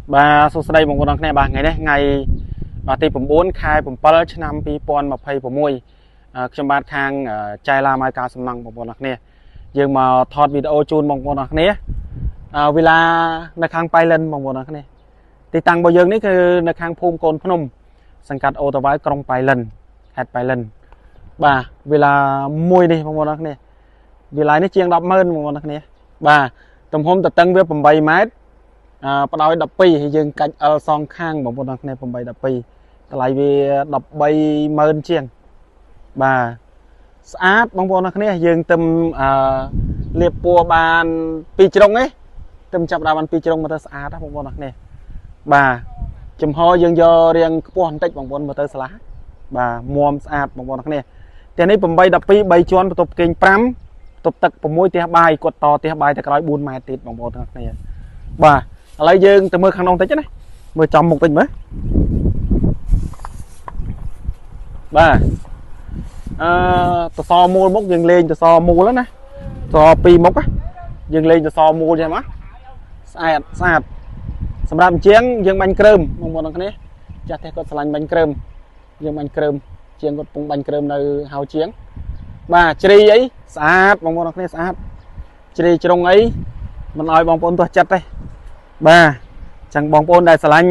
bà số đây một con này bà ngày đấy ngày bà thìผม4 khaiผม8ឆ្នាំ2026ខ្ញុំបានខាងចៃឡាម៉ៅការសំណងបងប្អូនអ្នកនេះយើងមកថតវីដេអូជូនបងប្អូនអ្នកនេះវិឡានៅខាងប៉ៃលិនបងប្អូនអ្នកនេះទីតាំងរបស់យើងនេះគឺនៅខាងភូមិកូនភ្នំសង្កាត់អូតាវ៉ៃក្រុងប៉ៃលិនខេត្តប៉ៃលិនបាទវិឡាមួយនេះបងប្អូនអ្នកនេះវិឡានេះជាង 100000 បងប្អូនអ្នកនេះបាទទំហំតតឹងវា 8 ម៉ែត្របដោយ 12 ហើយយើងកាច់អលសងខាងបងប្អូនអ្នកនេះ 8 12 តម្លៃវា 130000 ជាងបាទស្អាតបងប្អូនអ្នកនេះយើងទឹមលាបពណ៌បាន2ជ្រុងឯងទឹមចាប់ដើមបាន2ជ្រុងមកទៅស្អាតណាបងប្អូនអ្នកនេះបាទចំហយើងយករៀងខ្ពស់បន្តិចបងប្អូនមកទៅស្លាស់បាទមុំស្អាតបងប្អូនអ្នកនេះតែនេះ 8 12 3ជាន់បន្ទប់គេង 5 បន្ទប់ទឹក 6 ផ្ទះបាយគាត់តផ្ទះបាយទៅក្រោយ 4 ម៉ែត្រទៀតបងប្អូនអ្នកនេះបាទឥឡូវយើងទៅមើលខាងក្នុងតិចណាមើលចំមុខតិចមើលបាទតសមូលមុខយើងលេងតសមូលណាត2មុខយើងលេងតសមូលចឹងមកស្អាតស្អាតសម្រាប់ជាងយើងបាញ់ក្រើមបងប្អូនទាំងគ្នាចាស់តែគាត់ឆ្លាញ់បាញ់ក្រើមយើងបាញ់ក្រើមជាងគាត់ពងបាញ់ក្រើមនៅហៅជាងបាទជ្រីអីស្អាតបងប្អូនទាំងគ្នាស្អាតជ្រីជ្រុងអីមិនឲ្យបងប្អូនទោះចិត្តទេបាទចឹងបងប្អូនដែលឆ្លាញ់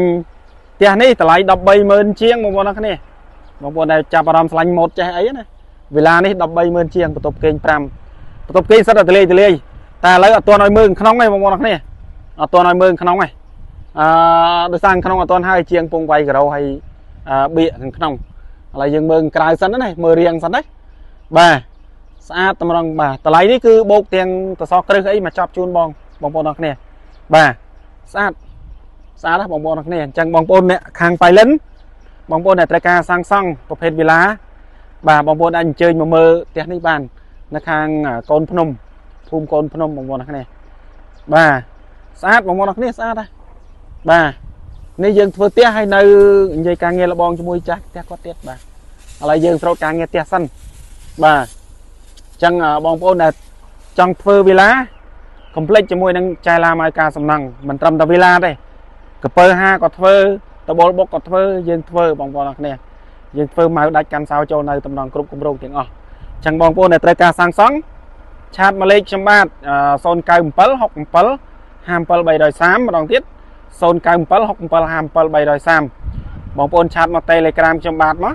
ផ្ទះនេះតម្លៃ 130000 ជាងបងប្អូនទាំងគ្នាបងប្អូនដែលចាប់អារម្មណ៍ឆ្លាញ់ម៉ូតចេះអីណាវិឡានេះ 130000 ជាងបន្ទប់គេង 5 បន្ទប់គេងសិតតែទលេទលេតែឥឡូវអត់ទាន់ឲ្យមើលក្នុងទេបងប្អូនទាំងគ្នាអត់ទាន់ឲ្យមើលក្នុងទេដោយសារក្នុងអត់ទាន់ហើយជាងពងវាយការ៉ូហើយបៀកខាងក្នុងឥឡូវយើងមើលក្រៅសិនណាមើលរៀងសិនណាបាទស្អាតតម្រង់បាទតម្លៃនេះគឺបូកទាំងតសគ្រឹះអីមកចាប់ជូនបងប្អូនទាំងគ្នាបាទស្អាតណាបងប្អូនទាំងគ្នាអញ្ចឹងបងប្អូនអ្នកខាងប៉ៃលិនបងប្អូនដែលត្រូវការសាងសង់ប្រភេទវិឡាបាទបងប្អូនអាចអញ្ជើញមកមើលផ្ទះនេះបាននៅខាងកូនភ្នំភូមិកូនភ្នំបងប្អូនទាំងគ្នាបាទស្អាតបងប្អូនទាំងគ្នាស្អាតណាបាទនេះយើងធ្វើផ្ទះហើយនៅនិយាយការងារលបងជាមួយចាស់ផ្ទះគាត់ទៀតបាទឥឡូវយើងស្រោតការងារផ្ទះសិនបាទអញ្ចឹងបងប្អូនដែលចង់ធ្វើវិឡាកុំភ្លេចជាមួយនឹងចៃឡាម៉ៅការសំណង់មិនត្រឹមតែវិឡាទេកពើហាក៏ធ្វើតបលបុកក៏ធ្វើយើងធ្វើបងប្អូនទាំងគ្នាយើងធ្វើម៉ៅដាច់កាន់សោចូលនៅតំណងគ្រប់គម្រោងទាំងអស់អញ្ចឹងបងប្អូនដែលត្រូវការសាងសង់ឆាតមកលេខខ្ញុំបាទ097 67 57 330ម្ដងទៀត097 67 57 330បងប្អូនឆាតមក Telegram ខ្ញុំបាទមក